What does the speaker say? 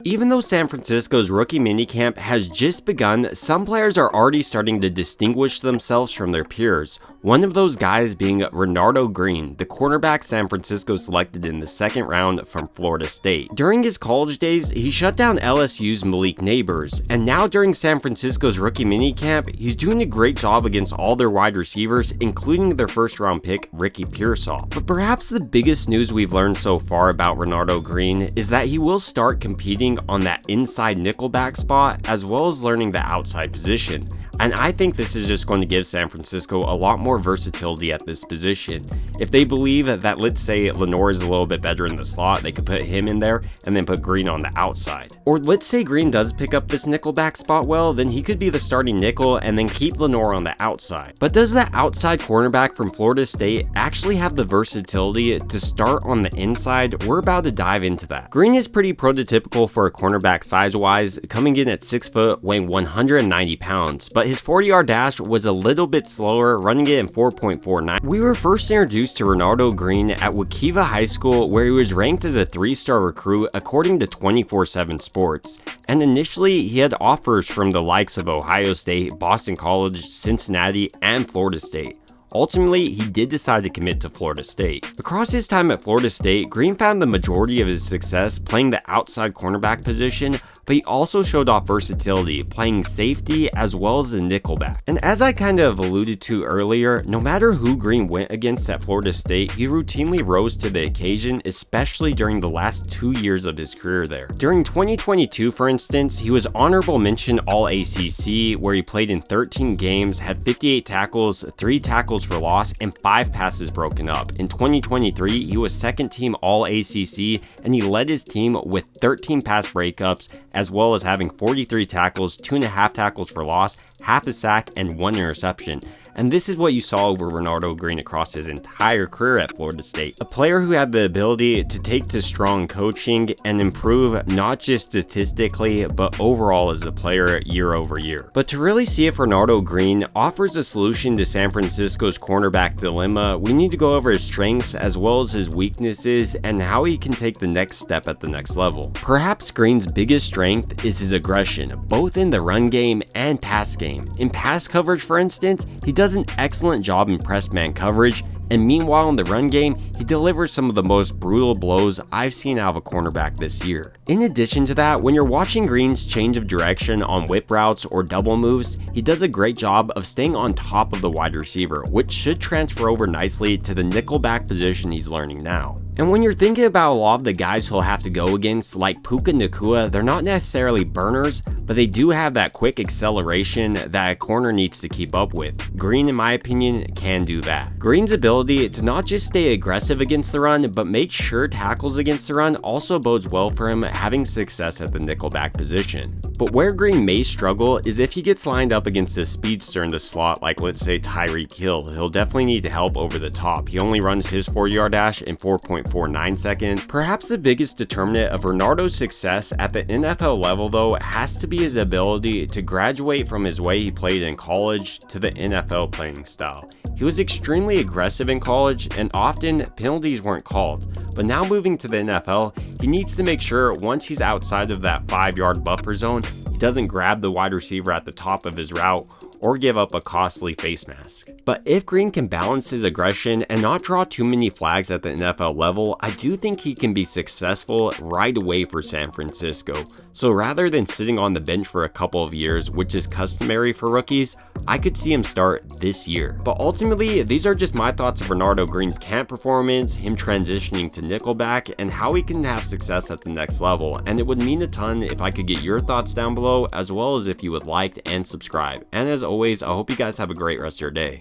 Even though San Francisco's rookie minicamp has just begun, some players are already starting to distinguish themselves from their peers. One of those guys being Renardo Green, the cornerback San Francisco selected in the second round from Florida State. During his college days, he shut down LSU's Malik Neighbors, and now during San Francisco's rookie minicamp, he's doing a great job against all their wide receivers, including their first round pick, Ricky Pearsall. But perhaps the biggest news we've learned so far about Renardo Green is that he will start competing on that inside nickelback spot, as well as learning the outside position. And I think this is just going to give San Francisco a lot more versatility at this position. If they believe that let's say Lenoir is a little bit better in the slot, they could put him in there and then put Green on the outside. Or let's say Green does pick up this nickelback spot well, then he could be the starting nickel and then keep Lenoir on the outside. But does the outside cornerback from Florida State actually have the versatility to start on the inside? We're about to dive into that. Green is pretty prototypical for a cornerback size-wise, coming in at 6 foot, weighing 190 pounds, but his 40-yard dash was a little bit slower, running it in 4.49. We were first introduced to Renardo Green at Waukeva High School, where he was ranked as a 3-star recruit according to 24/7 Sports. And initially, he had offers from the likes of Ohio State, Boston College, Cincinnati, and Florida State. Ultimately, he did decide to commit to Florida State. Across his time at Florida State, Green found the majority of his success playing the outside cornerback position, but he also showed off versatility, playing safety as well as the nickelback. And as I kind of alluded to earlier, no matter who Green went against at Florida State, he routinely rose to the occasion, especially during the last 2 years of his career there. During 2022, for instance, he was honorable mention All-ACC, where he played in 13 games, had 58 tackles, 3 tackles for loss, and 5 passes broken up. In 2023, he was second team All-ACC, and he led his team with 13 pass breakups, as well as having 43 tackles, 2.5 tackles for loss, half a sack, and 1 interception. And this is what you saw over Renardo Green across his entire career at Florida State. A player who had the ability to take to strong coaching and improve not just statistically, but overall as a player year over year. But to really see if Renardo Green offers a solution to San Francisco's cornerback dilemma, we need to go over his strengths as well as his weaknesses and how he can take the next step at the next level. Perhaps Green's biggest strength is his aggression, both in the run game and pass game. In pass coverage, for instance, he does an excellent job in press man coverage, and meanwhile in the run game, he delivers some of the most brutal blows I've seen out of a cornerback this year. In addition to that, when you're watching Green's change of direction on whip routes or double moves, he does a great job of staying on top of the wide receiver, which should transfer over nicely to the nickelback position he's learning now. And when you're thinking about a lot of the guys he'll have to go against, like Puka Nacua, they're not necessarily burners, but they do have that quick acceleration that a corner needs to keep up with. Green, in my opinion, can do that. Green's ability to not just stay aggressive against the run, but make sure tackles against the run also bodes well for him having success at the nickelback position. But where Green may struggle is if he gets lined up against a speedster in the slot, like let's say Tyreek Hill. He'll definitely need help over the top. He only runs his 40-yard dash in 4.49 seconds. Perhaps the biggest determinant of Renardo's success at the NFL level, though, has to be his ability to graduate from his way he played in college to the NFL playing style. He was extremely aggressive in college, and often penalties weren't called. But now moving to the NFL, he needs to make sure once he's outside of that 5-yard buffer zone, he doesn't grab the wide receiver at the top of his route or give up a costly face mask. But if Green can balance his aggression and not draw too many flags at the NFL level, I do think he can be successful right away for San Francisco. So rather than sitting on the bench for a couple of years, which is customary for rookies, I could see him start this year. But ultimately, these are just my thoughts of Renardo Green's camp performance, him transitioning to nickelback, and how he can have success at the next level. And it would mean a ton if I could get your thoughts down below, as well as if you would like and subscribe. And as always, I hope you guys have a great rest of your day.